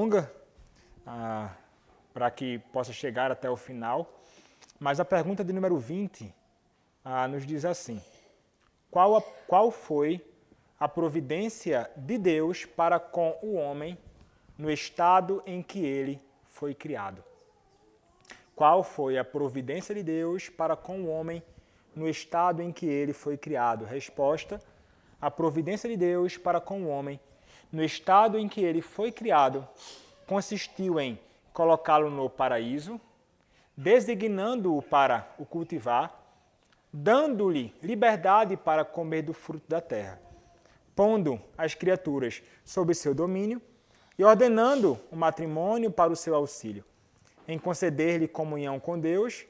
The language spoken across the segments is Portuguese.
longa para que possa chegar até o final, mas a pergunta de número 20 nos diz assim: qual foi a providência de Deus para com o homem no estado em que ele foi criado? Qual foi a providência de Deus para com o homem no estado em que ele foi criado? Resposta: a providência de Deus para com o homem no estado em que ele foi criado consistiu em colocá-lo no paraíso, designando-o para o cultivar, dando-lhe liberdade para comer do fruto da terra, pondo as criaturas sob seu domínio e ordenando o matrimônio para o seu auxílio, em conceder-lhe comunhão com Deus,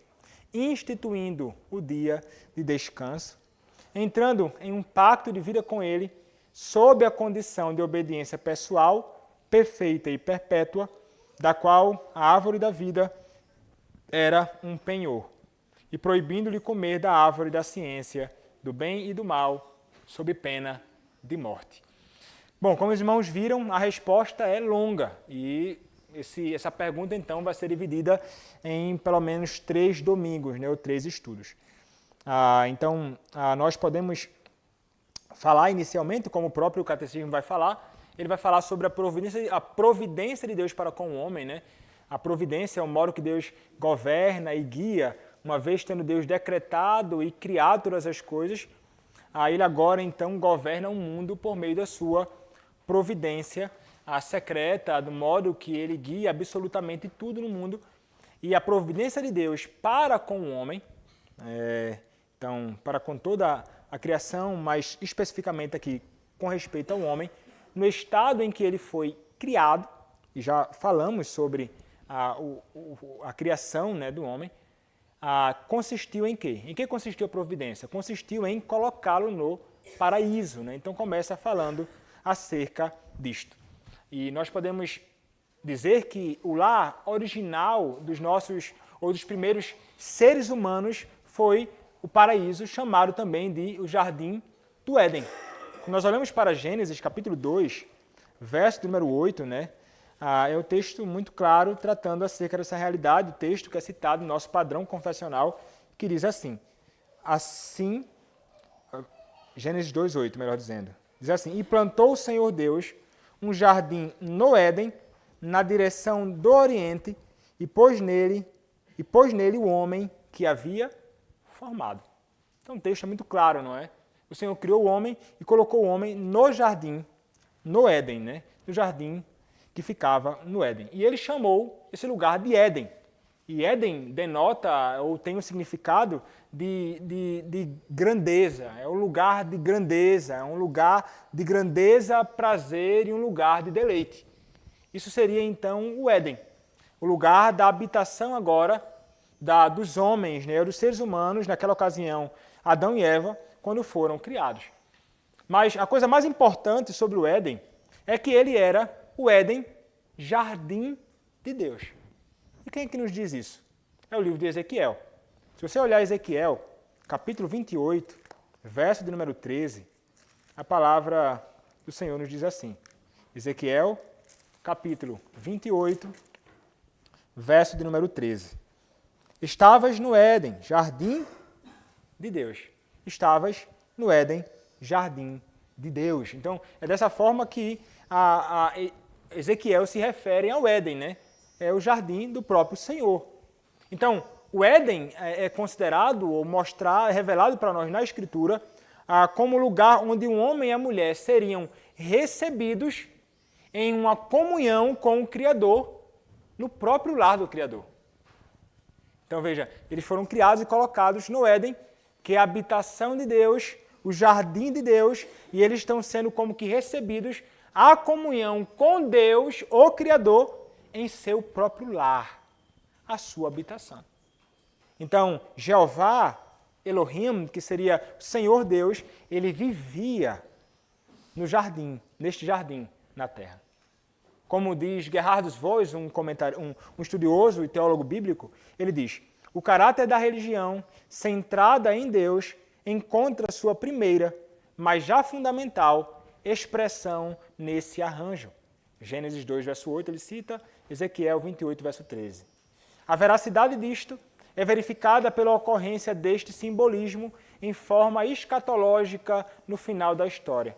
instituindo o dia de descanso, entrando em um pacto de vida com ele, sob a condição de obediência pessoal, perfeita e perpétua, da qual a árvore da vida era um penhor, e proibindo-lhe comer da árvore da ciência, do bem e do mal, sob pena de morte. Bom, como os irmãos viram, a resposta é longa, e essa pergunta, então, vai ser dividida em pelo menos 3 domingos, né, ou 3 estudos. Então, nós podemos falar inicialmente, como o próprio catecismo vai falar, ele vai falar sobre a providência de Deus para com o homem, né? A providência é o modo que Deus governa e guia, uma vez tendo Deus decretado e criado todas as coisas, ele agora, então, governa o mundo por meio da sua providência secreta, do modo que ele guia absolutamente tudo no mundo. E a providência de Deus para com o homem, então, para com toda a criação, mas especificamente aqui com respeito ao homem, no estado em que ele foi criado, e já falamos sobre a criação, né, do homem, consistiu em quê? Em que consistiu a providência? Consistiu em colocá-lo no paraíso, né? Então começa falando acerca disto. E nós podemos dizer que o lar original dos primeiros seres humanos foi o paraíso, chamado também de o Jardim do Éden. Quando nós olhamos para Gênesis, capítulo 2, verso número 8, né, é um texto muito claro tratando acerca dessa realidade, o texto que é citado no nosso padrão confessional, que diz assim, Gênesis 2:8, melhor dizendo, diz assim: e plantou o Senhor Deus um jardim no Éden, na direção do Oriente, e pôs nele o homem que havia formado. Então o texto é muito claro, não é? O Senhor criou o homem e colocou o homem no jardim, no Éden, né? No jardim que ficava no Éden. E ele chamou esse lugar de Éden. E Éden denota, ou tem um significado de grandeza. É um lugar de grandeza, é um lugar de grandeza, prazer e um lugar de deleite. Isso seria então o Éden, o lugar da habitação agora dos homens, né, dos seres humanos, naquela ocasião, Adão e Eva, quando foram criados. Mas a coisa mais importante sobre o Éden é que ele era o Éden, jardim de Deus. E quem é que nos diz isso? É o livro de Ezequiel. Se você olhar Ezequiel, capítulo 28, verso de número 13, a palavra do Senhor nos diz assim. Ezequiel, capítulo 28, verso de número 13. Estavas no Éden, jardim de Deus. Estavas no Éden, jardim de Deus. Então, é dessa forma que Ezequiel se refere ao Éden, né? É o jardim do próprio Senhor. Então, o Éden é considerado ou revelado para nós na Escritura como lugar onde um homem e a mulher seriam recebidos em uma comunhão com o Criador, no próprio lar do Criador. Então veja, eles foram criados e colocados no Éden, que é a habitação de Deus, o jardim de Deus, e eles estão sendo como que recebidos à comunhão com Deus, o Criador, em seu próprio lar, a sua habitação. Então, Jeová, Elohim, que seria o Senhor Deus, ele vivia no jardim, neste jardim na terra. Como diz Gerhardus Voss, um estudioso e teólogo bíblico, ele diz: o caráter da religião, centrada em Deus, encontra sua primeira, mas já fundamental, expressão nesse arranjo. Gênesis 2, verso 8, ele cita Ezequiel 28, verso 13. A veracidade disto é verificada pela ocorrência deste simbolismo em forma escatológica no final da história,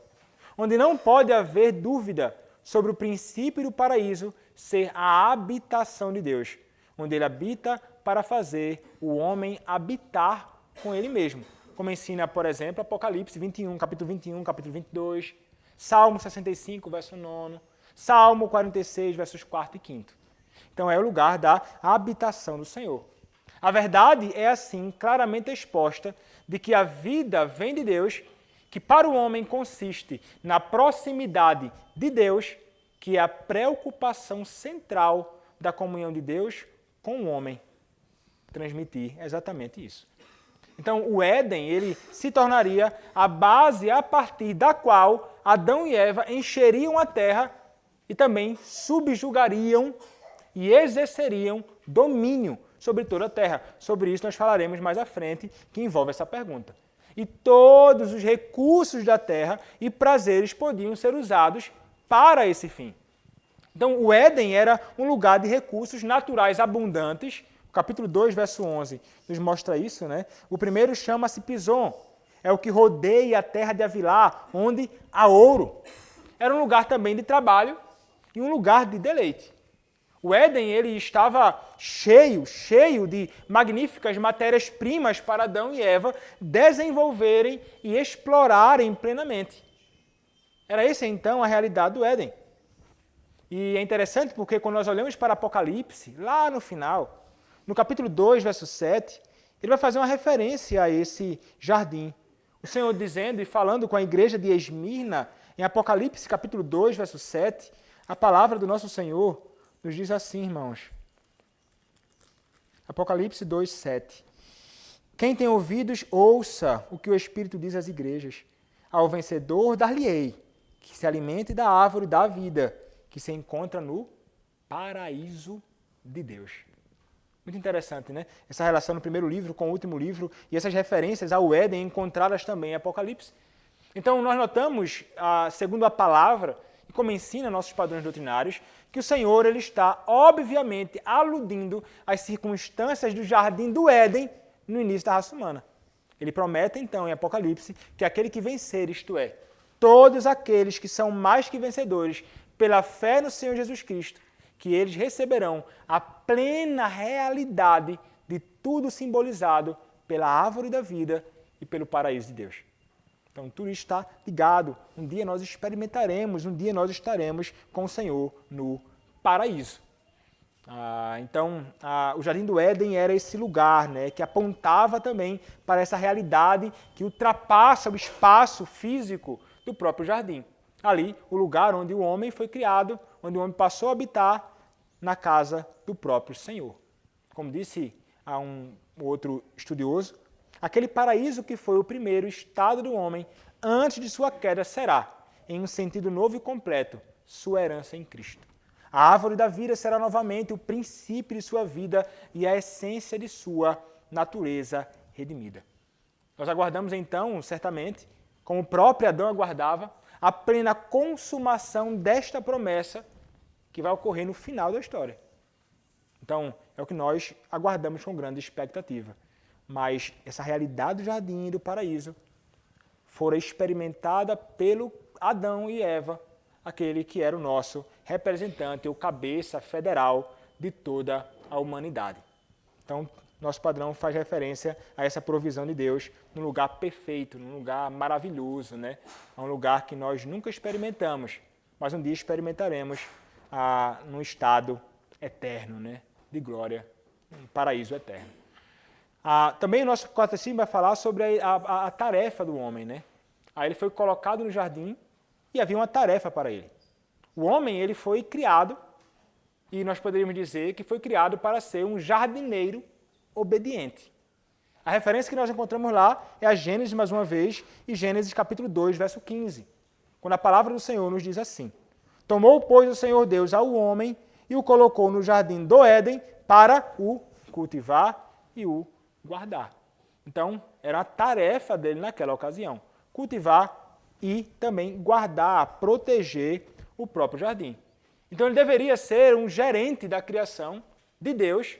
onde não pode haver dúvida sobre o princípio do paraíso ser a habitação de Deus, onde ele habita para fazer o homem habitar com ele mesmo, como ensina, por exemplo, Apocalipse 21, capítulo 22, Salmo 65, verso 9, Salmo 46, versos 4 e 5. Então é o lugar da habitação do Senhor. A verdade é assim claramente exposta de que a vida vem de Deus, que para o homem consiste na proximidade de Deus, que é a preocupação central da comunhão de Deus com o homem. Transmitir exatamente isso. Então, o Éden, ele se tornaria a base a partir da qual Adão e Eva encheriam a terra e também subjugariam e exerceriam domínio sobre toda a terra. Sobre isso nós falaremos mais à frente, que envolve essa pergunta. E todos os recursos da terra e prazeres podiam ser usados para esse fim. Então, o Éden era um lugar de recursos naturais abundantes. O capítulo 2, verso 11, nos mostra isso, né? O primeiro chama-se Pison, é o que rodeia a terra de Avilá, onde há ouro. Era um lugar também de trabalho e um lugar de deleite. O Éden, ele estava cheio de magníficas matérias-primas para Adão e Eva desenvolverem e explorarem plenamente. Era essa, então, a realidade do Éden. E é interessante porque quando nós olhamos para Apocalipse, lá no final, no capítulo 2, verso 7, ele vai fazer uma referência a esse jardim. O Senhor dizendo e falando com a igreja de Esmirna, em Apocalipse, capítulo 2, verso 7, a palavra do nosso Senhor nos diz assim, irmãos. Apocalipse 2, 7. Quem tem ouvidos, ouça o que o Espírito diz às igrejas. Ao vencedor, dar-lhe-ei, que se alimente da árvore da vida, que se encontra no paraíso de Deus. Muito interessante, né? Essa relação no primeiro livro com o último livro e essas referências ao Éden encontradas também em Apocalipse. Então, nós notamos, segundo a palavra, e como ensina nossos padrões doutrinários, que o Senhor ele está, obviamente, aludindo às circunstâncias do jardim do Éden no início da raça humana. Ele promete, então, em Apocalipse, que aquele que vencer, isto é, todos aqueles que são mais que vencedores pela fé no Senhor Jesus Cristo, que eles receberão a plena realidade de tudo simbolizado pela árvore da vida e pelo paraíso de Deus. Então, tudo isso está ligado. Um dia nós experimentaremos, um dia nós estaremos com o Senhor no paraíso. Então, o Jardim do Éden era esse lugar, né, que apontava também para essa realidade que ultrapassa o espaço físico do próprio jardim. Ali, o lugar onde o homem foi criado, onde o homem passou a habitar na casa do próprio Senhor. Como disse a um outro estudioso, aquele paraíso que foi o primeiro estado do homem antes de sua queda será, em um sentido novo e completo, sua herança em Cristo. A árvore da vida será novamente o princípio de sua vida e a essência de sua natureza redimida. Nós aguardamos então, certamente, como o próprio Adão aguardava, a plena consumação desta promessa que vai ocorrer no final da história. Então, é o que nós aguardamos com grande expectativa. Mas essa realidade do jardim e do paraíso fora experimentada pelo Adão e Eva, aquele que era o nosso representante, o cabeça federal de toda a humanidade. Então, nosso padrão faz referência a essa provisão de Deus num lugar perfeito, num lugar maravilhoso, né? É um lugar que nós nunca experimentamos, mas um dia experimentaremos num estado eterno, né? De glória, um paraíso eterno. Também o nosso catecismo vai falar sobre a tarefa do homem, né? Aí ele foi colocado no jardim e havia uma tarefa para ele. O homem ele foi criado, e nós poderíamos dizer que foi criado para ser um jardineiro obediente. A referência que nós encontramos lá é a Gênesis, mais uma vez, e Gênesis capítulo 2, verso 15, quando a palavra do Senhor nos diz assim: Tomou, pois, o Senhor Deus ao homem e o colocou no jardim do Éden para o cultivar e o guardar. Então, era a tarefa dele naquela ocasião, cultivar e também guardar, proteger o próprio jardim. Então ele deveria ser um gerente da criação de Deus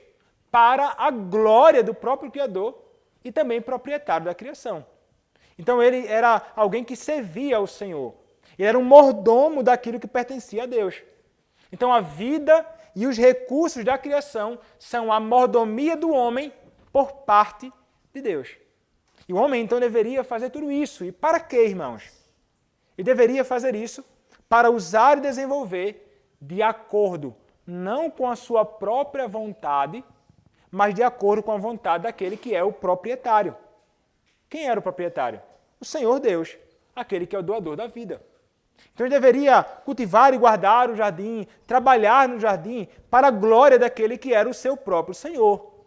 para a glória do próprio Criador e também proprietário da criação. Então ele era alguém que servia ao Senhor. Ele era um mordomo daquilo que pertencia a Deus. Então a vida e os recursos da criação são a mordomia do homem por parte de Deus. E o homem então deveria fazer tudo isso. E para quê, irmãos? Ele deveria fazer isso para usar e desenvolver de acordo não com a sua própria vontade, mas de acordo com a vontade daquele que é o proprietário. Quem era o proprietário? O Senhor Deus, aquele que é o doador da vida. Então ele deveria cultivar e guardar o jardim, trabalhar no jardim para a glória daquele que era o seu próprio Senhor.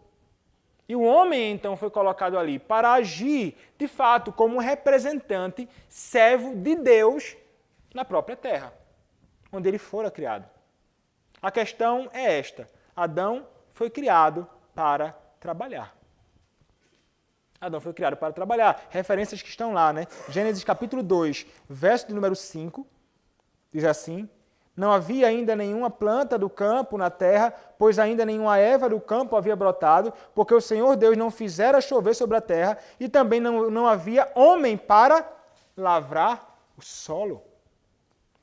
E o homem então foi colocado ali para agir, de fato, como um representante, servo de Deus na própria terra, onde ele fora criado. A questão é esta: Adão foi criado para trabalhar. Adão foi criado para trabalhar. Referências que estão lá, né? Gênesis capítulo 2, verso de número 5, diz assim: não havia ainda nenhuma planta do campo na terra, pois ainda nenhuma erva do campo havia brotado, porque o Senhor Deus não fizera chover sobre a terra, e também não havia homem para lavrar o solo.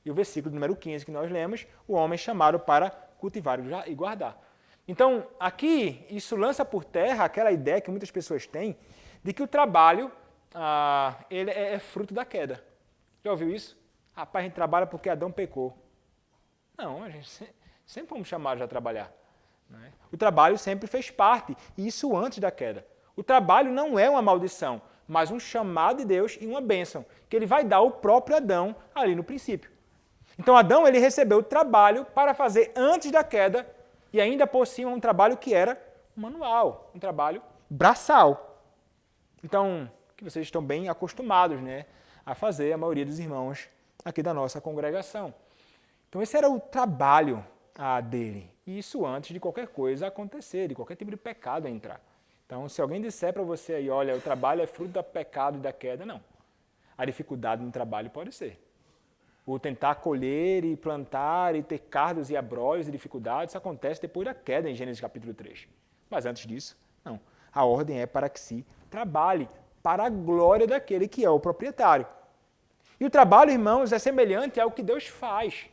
E o versículo número 15 que nós lemos, o homem chamado para cultivar e guardar. Então, aqui, isso lança por terra aquela ideia que muitas pessoas têm de que o trabalho ele é fruto da queda. Já ouviu isso? Rapaz, a gente trabalha porque Adão pecou. Não, a gente sempre fomos chamados a trabalhar. Né? O trabalho sempre fez parte, e isso antes da queda. O trabalho não é uma maldição, mas um chamado de Deus e uma bênção, que ele vai dar ao próprio Adão ali no princípio. Então Adão ele recebeu o trabalho para fazer antes da queda, e ainda por cima um trabalho que era manual, um trabalho braçal. Então, que vocês estão bem acostumados, né, a fazer, a maioria dos irmãos aqui da nossa congregação. Então esse era o trabalho dele. E isso antes de qualquer coisa acontecer, de qualquer tipo de pecado entrar. Então se alguém disser para você aí, olha, o trabalho é fruto do pecado e da queda, não. A dificuldade no trabalho pode ser. O tentar colher e plantar e ter cardos e abrolhos e dificuldades acontece depois da queda em Gênesis capítulo 3. Mas antes disso, não. A ordem é para que se trabalhe para a glória daquele que é o proprietário. E o trabalho, irmãos, é semelhante ao que Deus faz.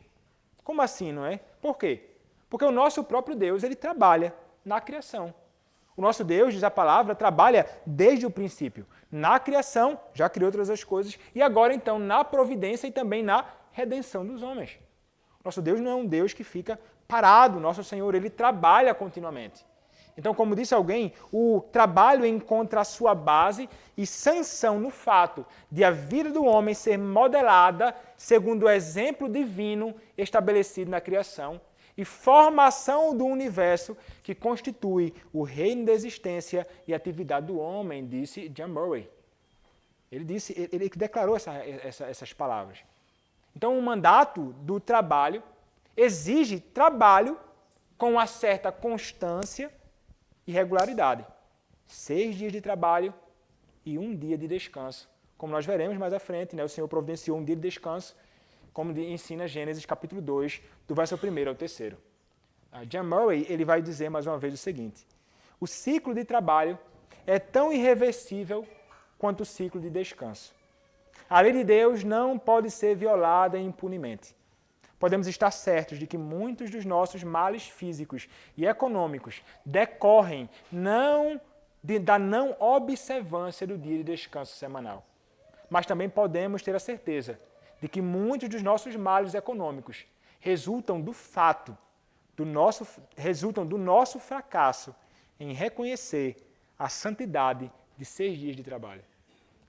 Como assim, não é? Por quê? Porque o nosso próprio Deus, ele trabalha na criação. O nosso Deus, diz a palavra, trabalha desde o princípio. Na criação, já criou todas as coisas, e agora então na providência e também na redenção dos homens. Nosso Deus não é um Deus que fica parado. Nosso Senhor, ele trabalha continuamente. Então, como disse alguém, o trabalho encontra a sua base e sanção no fato de a vida do homem ser modelada segundo o exemplo divino estabelecido na criação e formação do universo que constitui o reino da existência e atividade do homem, disse John Murray. Ele declarou essas palavras. Então, o mandato do trabalho exige trabalho com uma certa constância e regularidade. 6 dias de trabalho e 1 dia de descanso. Como nós veremos mais à frente, né? O Senhor providenciou 1 dia de descanso, como ensina Gênesis capítulo 2, do verso 1 ao 3. John Murray ele vai dizer mais uma vez o seguinte: o ciclo de trabalho é tão irreversível quanto o ciclo de descanso. A lei de Deus não pode ser violada impunemente. Podemos estar certos de que muitos dos nossos males físicos e econômicos decorrem da não observância do dia de descanso semanal. Mas também podemos ter a certeza de que muitos dos nossos males econômicos resultam do nosso fracasso em reconhecer a santidade de 6 dias de trabalho.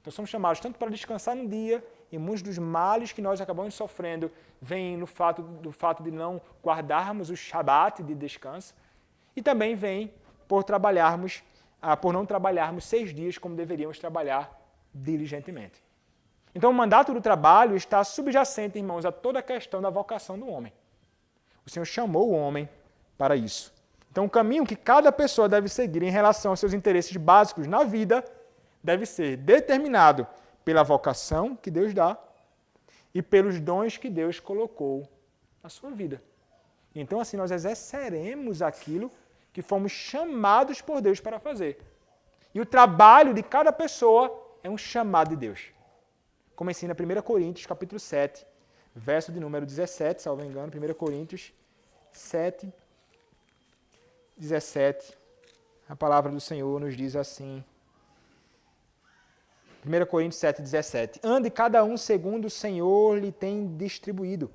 Então somos chamados tanto para descansar no dia, e muitos dos males que nós acabamos sofrendo vêm do fato de não guardarmos o Shabat de descanso, e também vem por não trabalharmos 6 dias como deveríamos trabalhar diligentemente. Então o mandato do trabalho está subjacente, irmãos, a toda a questão da vocação do homem. O Senhor chamou o homem para isso. Então o caminho que cada pessoa deve seguir em relação aos seus interesses básicos na vida deve ser determinado pela vocação que Deus dá e pelos dons que Deus colocou na sua vida. Então, assim, nós exerceremos aquilo que fomos chamados por Deus para fazer. E o trabalho de cada pessoa é um chamado de Deus. Como ensina 1 Coríntios, capítulo 7, verso de número 17, salvo engano, 1 Coríntios 7, 17. A palavra do Senhor nos diz assim. 1 Coríntios 7, 17. Ande cada um segundo o Senhor lhe tem distribuído.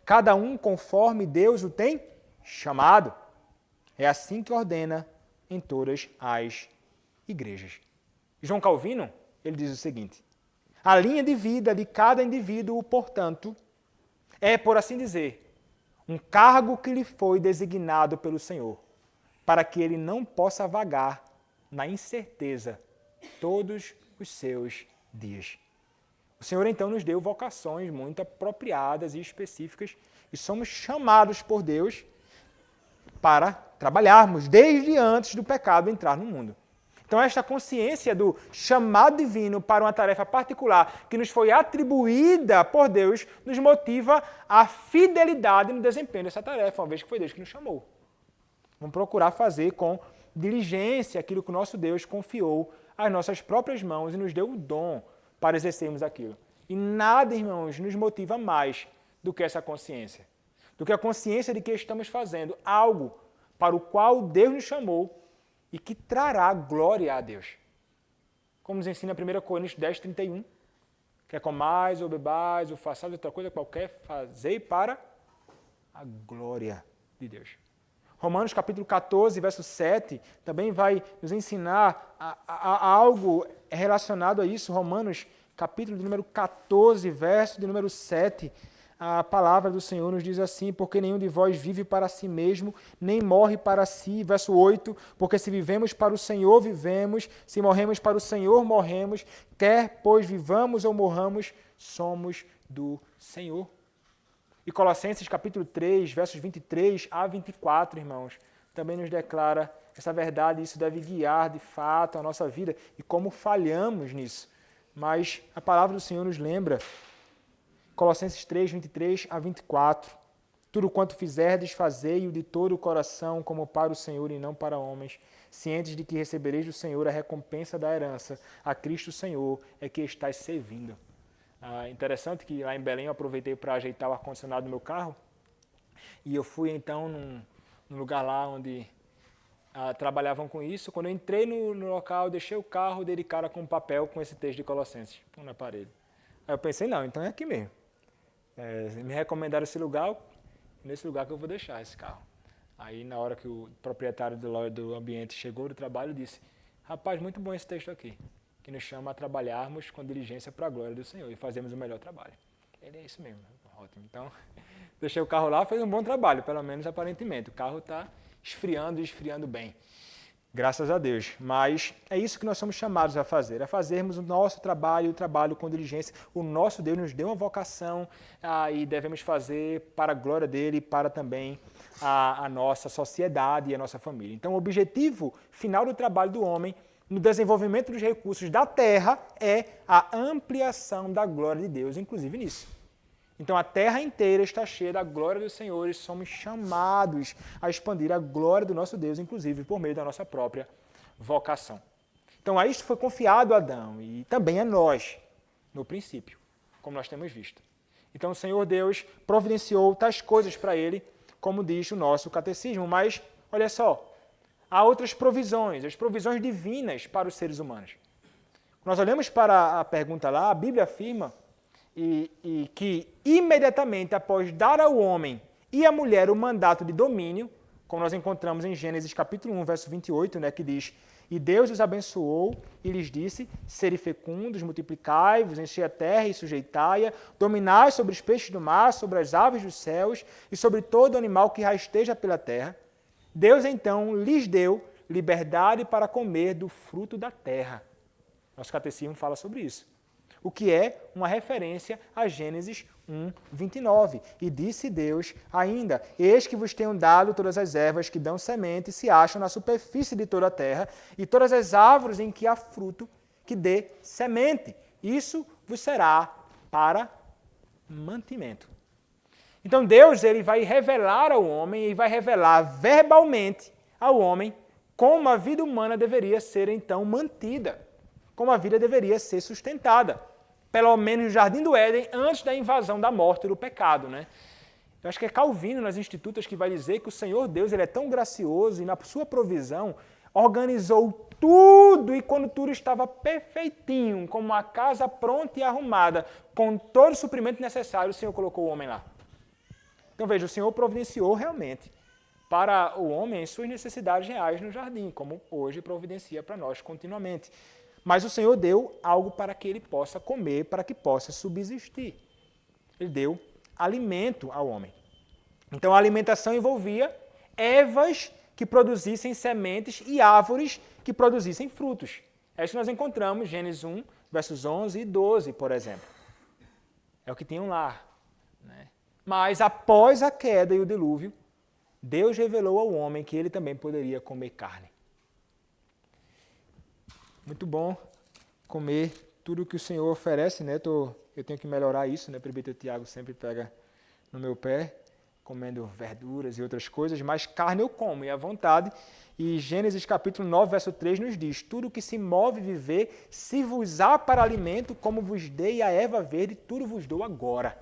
Cada um conforme Deus o tem chamado. É assim que ordena em todas as igrejas. João Calvino, ele diz o seguinte: a linha de vida de cada indivíduo, portanto, é, por assim dizer, um cargo que lhe foi designado pelo Senhor, para que ele não possa vagar na incerteza todos os seus dias. O Senhor, então, nos deu vocações muito apropriadas e específicas e somos chamados por Deus para trabalharmos desde antes do pecado entrar no mundo. Então, esta consciência do chamado divino para uma tarefa particular que nos foi atribuída por Deus nos motiva à fidelidade no desempenho dessa tarefa, uma vez que foi Deus que nos chamou. Vamos procurar fazer com diligência aquilo que o nosso Deus confiou às nossas próprias mãos e nos deu o dom para exercermos aquilo. E nada, irmãos, nos motiva mais do que essa consciência. Do que a consciência de que estamos fazendo algo para o qual Deus nos chamou e que trará glória a Deus. Como nos ensina 1 Coríntios 10, 31. Quer comais ou bebais ou façais outra coisa qualquer, fazei para a glória de Deus. Romanos capítulo 14, verso 7, também vai nos ensinar a algo relacionado a isso. Romanos capítulo de número 14, verso de número 7, a palavra do Senhor nos diz assim: porque nenhum de vós vive para si mesmo, nem morre para si. Verso 8, porque se vivemos para o Senhor, vivemos, se morremos para o Senhor, morremos, quer pois vivamos ou morramos, somos do Senhor. E Colossenses capítulo 3, versos 23 a 24, irmãos, também nos declara essa verdade, e isso deve guiar de fato a nossa vida e como falhamos nisso. Mas a palavra do Senhor nos lembra, Colossenses 3, 23 a 24, tudo quanto fizerdes, fazei-o de todo o coração, como para o Senhor e não para homens, cientes de que recebereis do Senhor a recompensa da herança, a Cristo Senhor é que estáis servindo. Interessante que lá em Belém eu aproveitei para ajeitar o ar-condicionado do meu carro e eu fui então num lugar lá onde trabalhavam com isso. Quando eu entrei no local, deixei o carro, dei de cara com um papel com esse texto de Colossenses na parede. Aí eu pensei, não, então é aqui mesmo. Me recomendaram esse lugar, nesse lugar que eu vou deixar esse carro. Aí na hora que o proprietário do ambiente chegou do trabalho, disse: rapaz, muito bom esse texto aqui, que nos chama a trabalharmos com diligência para a glória do Senhor e fazemos o melhor trabalho. Ele é isso mesmo, ótimo. Então, deixei o carro lá, fez um bom trabalho, pelo menos aparentemente. O carro está esfriando e esfriando bem, graças a Deus. Mas é isso que nós somos chamados a fazer, a fazermos o nosso trabalho, o trabalho com diligência. O nosso Deus nos deu uma vocação e devemos fazer para a glória dele e para também a nossa sociedade e a nossa família. Então, o objetivo final do trabalho do homem no desenvolvimento dos recursos da terra é a ampliação da glória de Deus, inclusive nisso. Então a terra inteira está cheia da glória do Senhor e somos chamados a expandir a glória do nosso Deus, inclusive por meio da nossa própria vocação. Então a isto foi confiado a Adão e também a nós, no princípio, como nós temos visto. Então o Senhor Deus providenciou tais coisas para ele, como diz o nosso catecismo, mas olha só, há outras provisões, as provisões divinas para os seres humanos. Nós olhamos para a pergunta lá, a Bíblia afirma e que imediatamente após dar ao homem e à mulher o mandato de domínio, como nós encontramos em Gênesis capítulo 1, verso 28, que diz: e Deus os abençoou e lhes disse: sede fecundos, multiplicai-vos, enchei a terra e sujeitai-a, dominai sobre os peixes do mar, sobre as aves dos céus e sobre todo animal que rasteja pela terra. Deus, então, lhes deu liberdade para comer do fruto da terra. Nosso catecismo fala sobre isso. O que é uma referência a Gênesis 1, 29. E disse Deus ainda: eis que vos tenho dado todas as ervas que dão semente e se acham na superfície de toda a terra, e todas as árvores em que há fruto que dê semente. Isso vos será para mantimento. Então Deus ele vai revelar ao homem e vai revelar verbalmente ao homem como a vida humana deveria ser então mantida, como a vida deveria ser sustentada, pelo menos no Jardim do Éden, antes da invasão da morte e do pecado, né? Eu acho que é Calvino, nas Institutas, que vai dizer que o Senhor Deus ele é tão gracioso e na sua provisão organizou tudo e quando tudo estava perfeitinho, como uma casa pronta e arrumada, com todo o suprimento necessário, o Senhor colocou o homem lá. Então veja, o Senhor providenciou realmente para o homem as suas necessidades reais no jardim, como hoje providencia para nós continuamente. Mas o Senhor deu algo para que ele possa comer, para que possa subsistir. Ele deu alimento ao homem. Então a alimentação envolvia ervas que produzissem sementes e árvores que produzissem frutos. É isso que nós encontramos em Gênesis 1, versos 11 e 12, por exemplo. É o que tinham lá. Né? Mas após a queda e o dilúvio, Deus revelou ao homem que ele também poderia comer carne. Muito bom comer tudo que o Senhor oferece, né? Eu tenho que melhorar isso, né? O presbítero Tiago sempre pega no meu pé, comendo verduras e outras coisas, mas carne eu como, e à vontade. E Gênesis capítulo 9, verso 3 nos diz: tudo que se move viver, se vos há para alimento, como vos dei a erva verde, tudo vos dou agora.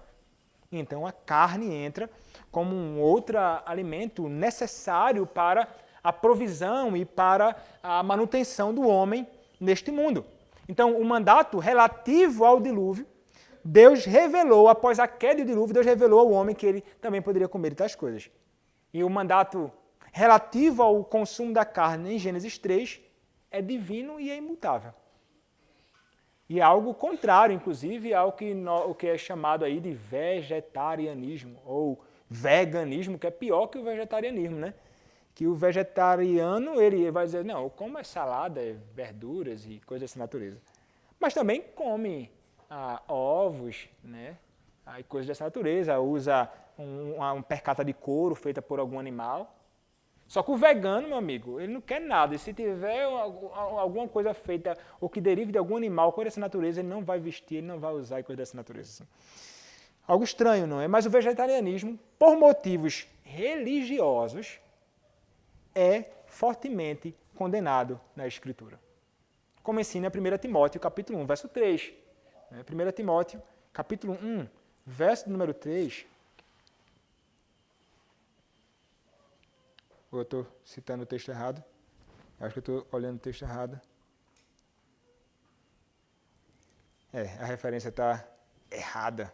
Então a carne entra como um outro alimento necessário para a provisão e para a manutenção do homem neste mundo. Então o mandato relativo ao dilúvio, Deus revelou, após a queda do dilúvio, Deus revelou ao homem que ele também poderia comer tais coisas. E o mandato relativo ao consumo da carne em Gênesis 3 é divino e é imutável. E é algo contrário, inclusive, ao que é chamado aí de vegetarianismo ou veganismo, que é pior que o vegetarianismo, né? Que o vegetariano, ele vai dizer, não, eu como salada, verduras e coisas dessa natureza. Mas também come ovos, né? E coisas dessa natureza, usa uma percata de couro feita por algum animal. Só que o vegano, meu amigo, ele não quer nada. E se tiver alguma coisa feita ou que derive de algum animal, coisa dessa natureza, ele não vai vestir, ele não vai usar coisa dessa natureza. Algo estranho, não é? Mas o vegetarianismo, por motivos religiosos, é fortemente condenado na Escritura. Como ensina 1 Timóteo, capítulo 1, verso 3. 1 Timóteo, capítulo 1, verso número 3. Ou eu estou citando o texto errado? Acho que eu estou olhando o texto errado. A referência está errada.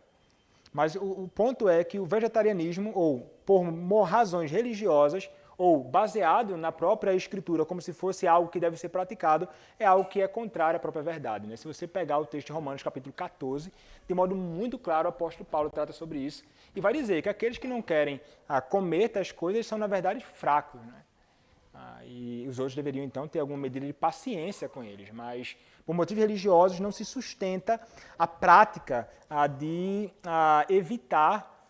Mas o ponto é que o vegetarianismo, ou por razões religiosas, ou baseado na própria Escritura, como se fosse algo que deve ser praticado, é algo que é contrário à própria verdade. Né? Se você pegar o texto de Romanos, capítulo 14, de modo muito claro, o apóstolo Paulo trata sobre isso, e vai dizer que aqueles que não querem comer tais coisas são, na verdade, fracos. Né? E os outros deveriam, então, ter alguma medida de paciência com eles, mas, por motivos religiosos, não se sustenta a prática de evitar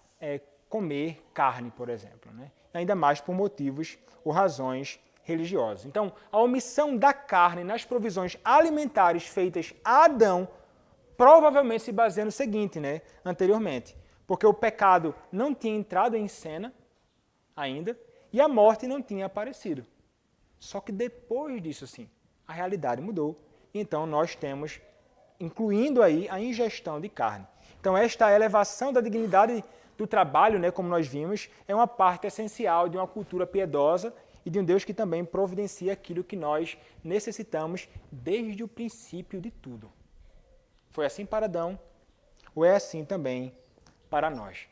comer carne, por exemplo, né? Ainda mais por motivos ou razões religiosas. Então, a omissão da carne nas provisões alimentares feitas a Adão provavelmente se baseia no seguinte, né, anteriormente, porque o pecado não tinha entrado em cena ainda e a morte não tinha aparecido. Só que depois disso, sim, a realidade mudou. Então, nós temos, incluindo aí a ingestão de carne. Então, esta elevação da dignidade do trabalho, né, como nós vimos, é uma parte essencial de uma cultura piedosa e de um Deus que também providencia aquilo que nós necessitamos desde o princípio de tudo. Foi assim para Adão, ou é assim também para nós.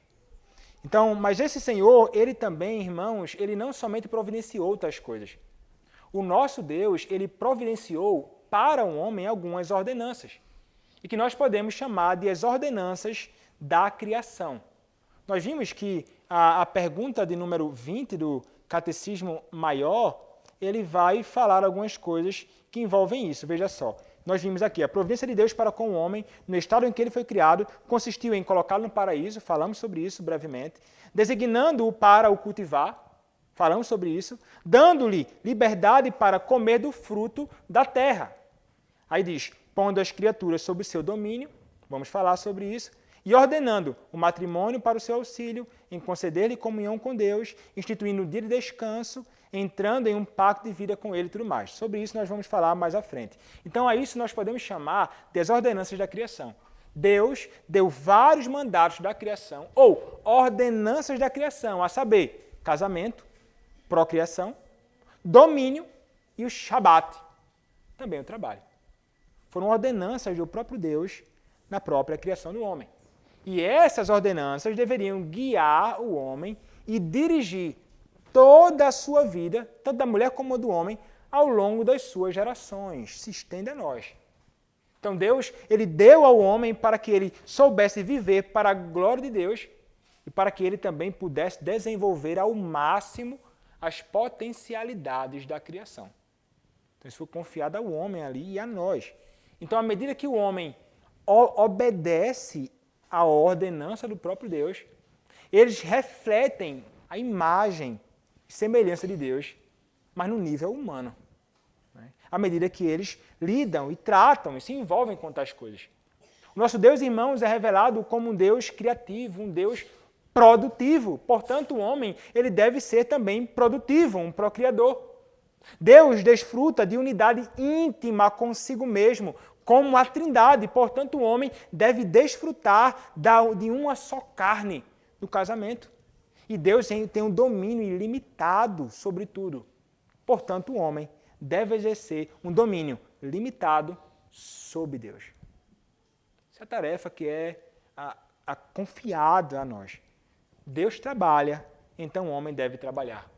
Então, mas esse Senhor, ele também, irmãos, ele não somente providenciou tais coisas. O nosso Deus, ele providenciou para o homem algumas ordenanças, e que nós podemos chamar de as ordenanças da criação. Nós vimos que a pergunta de número 20 do Catecismo Maior, ele vai falar algumas coisas que envolvem isso. Veja só, nós vimos aqui, a providência de Deus para com o homem, no estado em que ele foi criado, consistiu em colocá-lo no paraíso, falamos sobre isso brevemente, designando-o para o cultivar, falamos sobre isso, dando-lhe liberdade para comer do fruto da terra. Aí diz, pondo as criaturas sob seu domínio, vamos falar sobre isso, e ordenando o matrimônio para o seu auxílio, em conceder-lhe comunhão com Deus, instituindo o dia de descanso, entrando em um pacto de vida com ele e tudo mais. Sobre isso nós vamos falar mais à frente. Então, a isso nós podemos chamar das ordenanças da criação. Deus deu vários mandatos da criação, ou ordenanças da criação, a saber, casamento, procriação, domínio e o Shabat, também o trabalho. Foram ordenanças do próprio Deus na própria criação do homem. E essas ordenanças deveriam guiar o homem e dirigir toda a sua vida, tanto da mulher como do homem, ao longo das suas gerações. Se estende a nós. Então Deus, ele deu ao homem para que ele soubesse viver para a glória de Deus e para que ele também pudesse desenvolver ao máximo as potencialidades da criação. Então isso foi confiado ao homem ali e a nós. Então, à medida que o homem obedece à ordenança do próprio Deus, eles refletem a imagem e semelhança de Deus, mas no nível humano. À medida que eles lidam e tratam e se envolvem com tais coisas. O nosso Deus, irmãos, é revelado como um Deus criativo, um Deus produtivo. Portanto, o homem ele deve ser também produtivo, um procriador. Deus desfruta de unidade íntima consigo mesmo, como a Trindade. Portanto, o homem deve desfrutar de uma só carne no casamento. E Deus tem um domínio ilimitado sobre tudo. Portanto, o homem deve exercer um domínio limitado sobre Deus. Essa é a tarefa que é confiada a nós. Deus trabalha, então o homem deve trabalhar.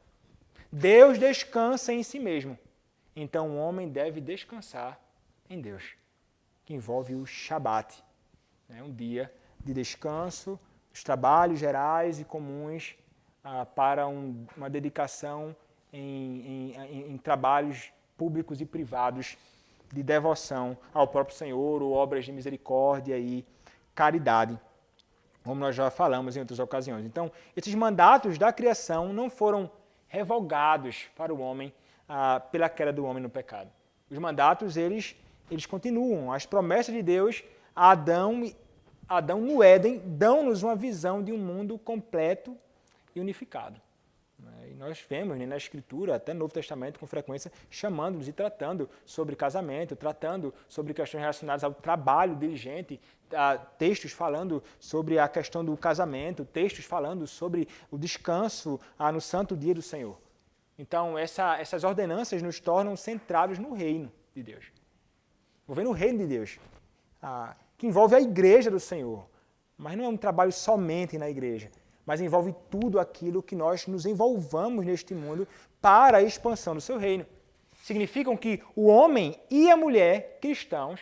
Deus descansa em si mesmo, então o homem deve descansar em Deus, que envolve o Shabat, um dia de descanso, os trabalhos gerais e comuns para uma dedicação em trabalhos públicos e privados de devoção ao próprio Senhor, ou obras de misericórdia e caridade, como nós já falamos em outras ocasiões. Então, esses mandatos da criação não foram revogados para o homem pela queda do homem no pecado. Os mandatos, eles continuam. As promessas de Deus a Adão no Éden dão-nos uma visão de um mundo completo e unificado. E nós vemos na Escritura, até no Novo Testamento, com frequência, chamando-nos e tratando sobre casamento, tratando sobre questões relacionadas ao trabalho diligente, textos falando sobre a questão do casamento, textos falando sobre o descanso no santo dia do Senhor. Então, essas ordenanças nos tornam centrados no reino de Deus. Envolvendo o reino de Deus, que envolve a igreja do Senhor. Mas não é um trabalho somente na igreja, mas envolve tudo aquilo que nós nos envolvamos neste mundo para a expansão do seu reino. Significam que o homem e a mulher cristãos,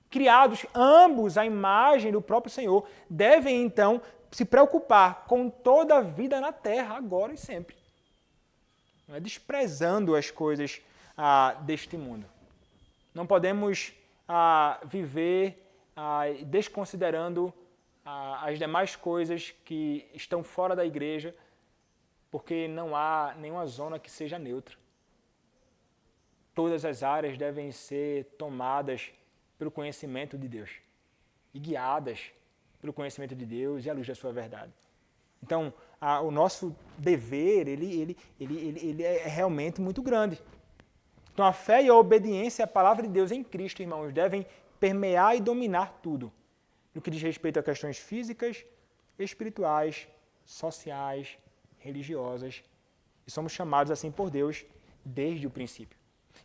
criados ambos à imagem do próprio Senhor, devem então se preocupar com toda a vida na terra, agora e sempre. Não é desprezando as coisas deste mundo. Não podemos viver desconsiderando as demais coisas que estão fora da igreja, porque não há nenhuma zona que seja neutra. Todas as áreas devem ser tomadas pelo conhecimento de Deus e guiadas pelo conhecimento de Deus e à luz da sua verdade. Então, o nosso dever, ele é realmente muito grande. Então, a fé e a obediência à palavra de Deus em Cristo, irmãos, devem permear e dominar tudo, no que diz respeito a questões físicas, espirituais, sociais, religiosas. E somos chamados assim por Deus desde o princípio.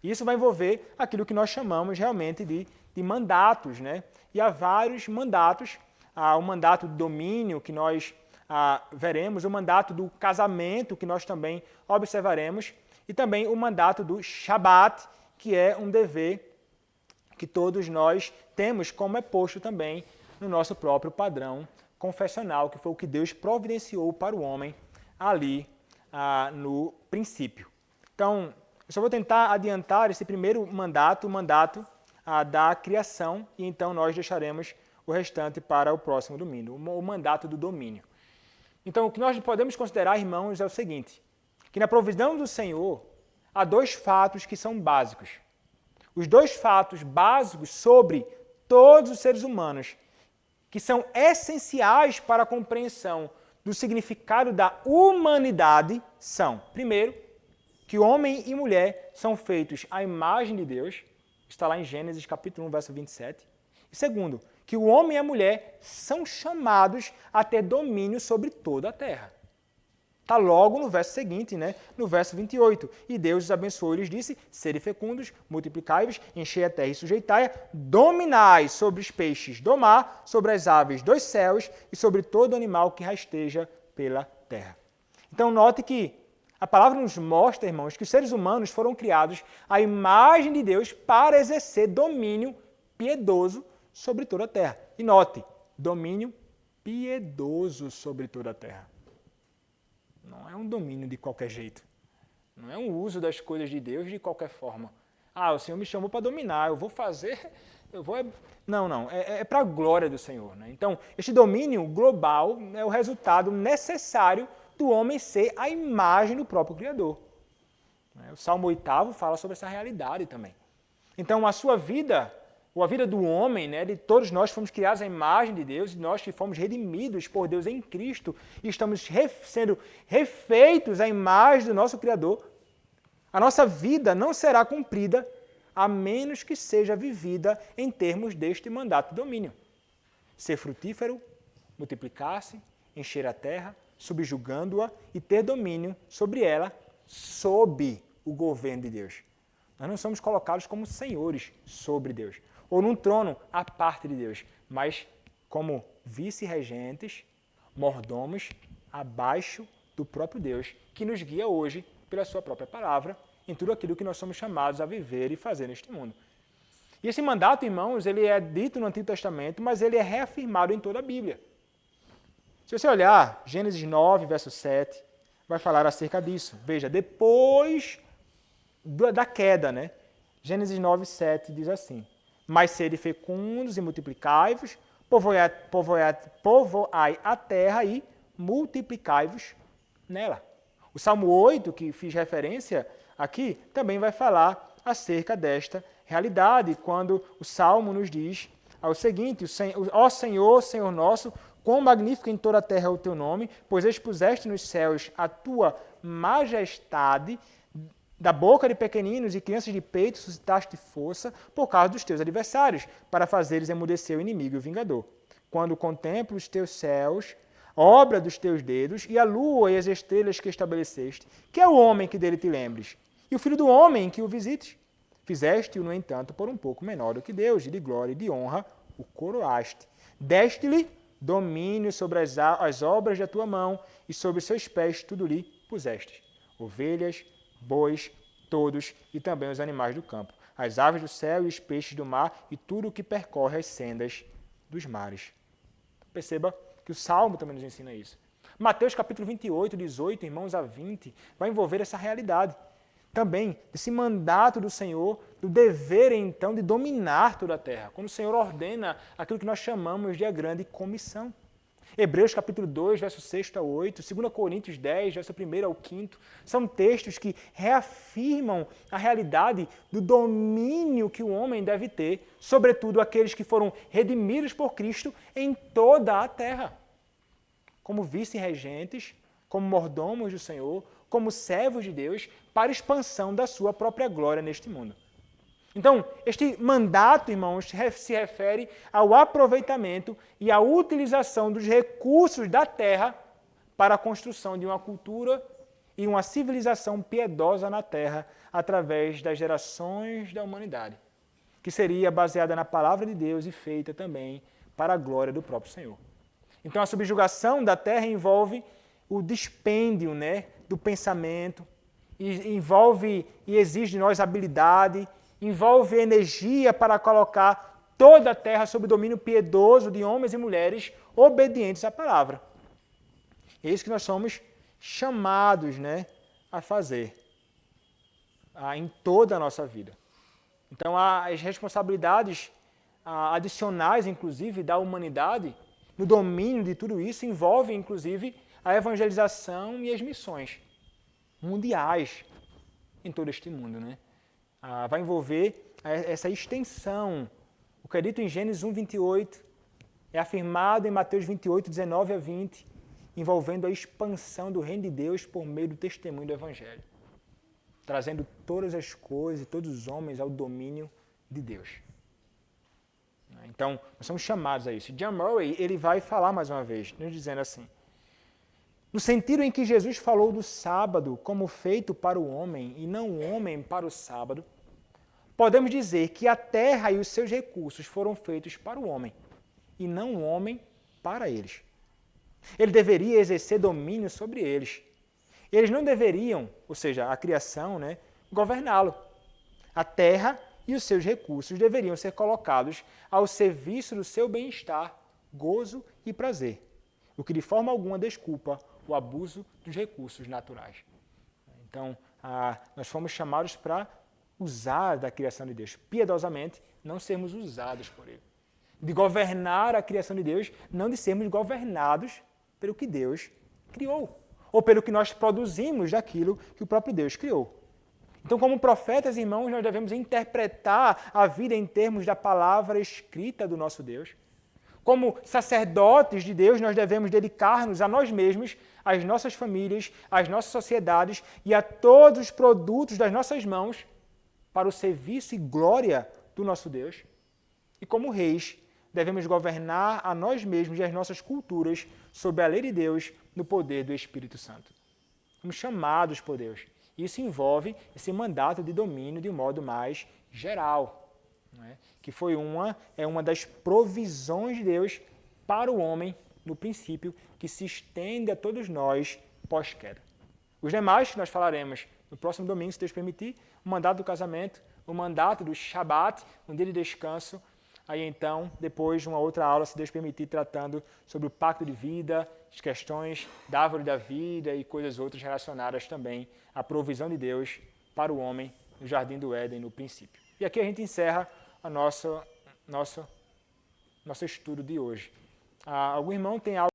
E isso vai envolver aquilo que nós chamamos realmente de mandatos, né? E há vários mandatos. Há o mandato do domínio, que nós veremos, o mandato do casamento, que nós também observaremos, e também o mandato do Shabat, que é um dever que todos nós temos, como é posto também no nosso próprio padrão confessional, que foi o que Deus providenciou para o homem ali no princípio. Então, eu só vou tentar adiantar esse primeiro mandato, o mandato da criação, e então nós deixaremos o restante para o próximo domingo, o mandato do domínio. Então, o que nós podemos considerar, irmãos, é o seguinte, que na provisão do Senhor há dois fatos que são básicos. Os dois fatos básicos sobre todos os seres humanos que são essenciais para a compreensão do significado da humanidade são, primeiro, que homem e mulher são feitos à imagem de Deus, está lá em Gênesis capítulo 1, verso 27. E segundo, que o homem e a mulher são chamados a ter domínio sobre toda a terra. Está logo no verso seguinte, né? No verso 28. E Deus os abençoou e lhes disse, sede fecundos, multiplicai-vos, enchei a terra e sujeitai-a, dominai sobre os peixes do mar, sobre as aves dos céus e sobre todo animal que rasteja pela terra. Então note que a palavra nos mostra, irmãos, que os seres humanos foram criados à imagem de Deus para exercer domínio piedoso sobre toda a terra. E note, domínio piedoso sobre toda a terra. Não é um domínio de qualquer jeito. Não é um uso das coisas de Deus de qualquer forma. Ah, o Senhor me chamou para dominar, eu vou fazer, eu vou... Não. É para a glória do Senhor. Né? Então, este domínio global é o resultado necessário do homem ser a imagem do próprio Criador. O Salmo 8 fala sobre essa realidade também. Então, a sua vida, ou a vida do homem, né, de todos nós fomos criados à imagem de Deus, e nós que fomos redimidos por Deus em Cristo, e estamos sendo refeitos à imagem do nosso Criador, a nossa vida não será cumprida a menos que seja vivida em termos deste mandato de domínio. Ser frutífero, multiplicar-se, encher a terra, subjugando-a e ter domínio sobre ela, sob o governo de Deus. Nós não somos colocados como senhores sobre Deus, ou num trono à parte de Deus, mas como vice-regentes, mordomos, abaixo do próprio Deus, que nos guia hoje pela sua própria palavra, em tudo aquilo que nós somos chamados a viver e fazer neste mundo. E esse mandato, irmãos, ele é dito no Antigo Testamento, mas ele é reafirmado em toda a Bíblia. Se você olhar Gênesis 9, verso 7, vai falar acerca disso. Veja, depois da queda, né? Gênesis 9, 7 diz assim, mas sede fecundos e multiplicai-vos, povoai a terra e multiplicai-vos nela. O Salmo 8, que fiz referência aqui, também vai falar acerca desta realidade, quando o Salmo nos diz o seguinte, ó Senhor, Senhor nosso, quão magnífico em toda a terra é o teu nome, pois expuseste nos céus a tua majestade, da boca de pequeninos e crianças de peito suscitaste força por causa dos teus adversários, para fazeres emudecer o inimigo e o vingador. Quando contemplo os teus céus, obra dos teus dedos, e a lua e as estrelas que estabeleceste, que é o homem que dele te lembres, e o filho do homem que o visites. Fizeste-o, no entanto, por um pouco menor do que Deus, e de glória e de honra o coroaste. Deste-lhe domínio sobre as obras da tua mão, e sobre os seus pés tudo lhe puseste. Ovelhas, bois, todos, e também os animais do campo, as aves do céu e os peixes do mar, e tudo o que percorre as sendas dos mares. Perceba que o Salmo também nos ensina isso. Mateus capítulo 28, 18, irmãos, a 20, vai envolver essa realidade. Também desse mandato do Senhor, do dever, então, de dominar toda a terra, quando o Senhor ordena aquilo que nós chamamos de a grande comissão. Hebreus capítulo 2, verso 6 a 8, 2 Coríntios 10, verso 1 ao 5, são textos que reafirmam a realidade do domínio que o homem deve ter, sobretudo aqueles que foram redimidos por Cristo em toda a terra. Como vice-regentes, como mordomos do Senhor, como servos de Deus, para a expansão da sua própria glória neste mundo. Então, este mandato, irmãos, se refere ao aproveitamento e à utilização dos recursos da terra para a construção de uma cultura e uma civilização piedosa na terra através das gerações da humanidade, que seria baseada na palavra de Deus e feita também para a glória do próprio Senhor. Então, a subjugação da terra envolve o dispêndio, né, do pensamento, envolve e exige de nós habilidade, envolve energia para colocar toda a terra sob o domínio piedoso de homens e mulheres obedientes à palavra. É isso que nós somos chamados, né, a fazer em toda a nossa vida. Então, as responsabilidades adicionais, inclusive, da humanidade, no domínio de tudo isso, envolvem, inclusive, a evangelização e as missões mundiais em todo este mundo, né? Vai envolver essa extensão. O que é dito em Gênesis 1, 28 é afirmado em Mateus 28, 19 a 20, envolvendo a expansão do reino de Deus por meio do testemunho do Evangelho, trazendo todas as coisas e todos os homens ao domínio de Deus. Então, nós somos chamados a isso. John Murray, ele vai falar mais uma vez, nos dizendo assim: no sentido em que Jesus falou do sábado como feito para o homem e não o homem para o sábado, podemos dizer que a terra e os seus recursos foram feitos para o homem e não o homem para eles. Ele deveria exercer domínio sobre eles. Eles não deveriam, ou seja, a criação, governá-lo. A terra e os seus recursos deveriam ser colocados ao serviço do seu bem-estar, gozo e prazer, o que de forma alguma desculpa o abuso dos recursos naturais. Então, nós fomos chamados para usar da criação de Deus piedosamente, não sermos usados por Ele. De governar a criação de Deus, não de sermos governados pelo que Deus criou, ou pelo que nós produzimos daquilo que o próprio Deus criou. Então, como profetas, irmãos, nós devemos interpretar a vida em termos da palavra escrita do nosso Deus. Como sacerdotes de Deus, nós devemos dedicar-nos a nós mesmos, às nossas famílias, às nossas sociedades e a todos os produtos das nossas mãos para o serviço e glória do nosso Deus. E como reis, devemos governar a nós mesmos e as nossas culturas sob a lei de Deus no poder do Espírito Santo. Somos chamados por Deus. Isso envolve esse mandato de domínio de um modo mais geral, que foi uma das provisões de Deus para o homem, no princípio, que se estende a todos nós pós-queda. Os demais nós falaremos no próximo domingo, se Deus permitir, o mandato do casamento, o mandato do Shabat, um dia de descanso. Aí então, depois uma outra aula, se Deus permitir, tratando sobre o pacto de vida, as questões da árvore da vida e coisas outras relacionadas também à provisão de Deus para o homem no Jardim do Éden, no princípio. E aqui a gente encerra o nosso estudo de hoje. Algum irmão tem algo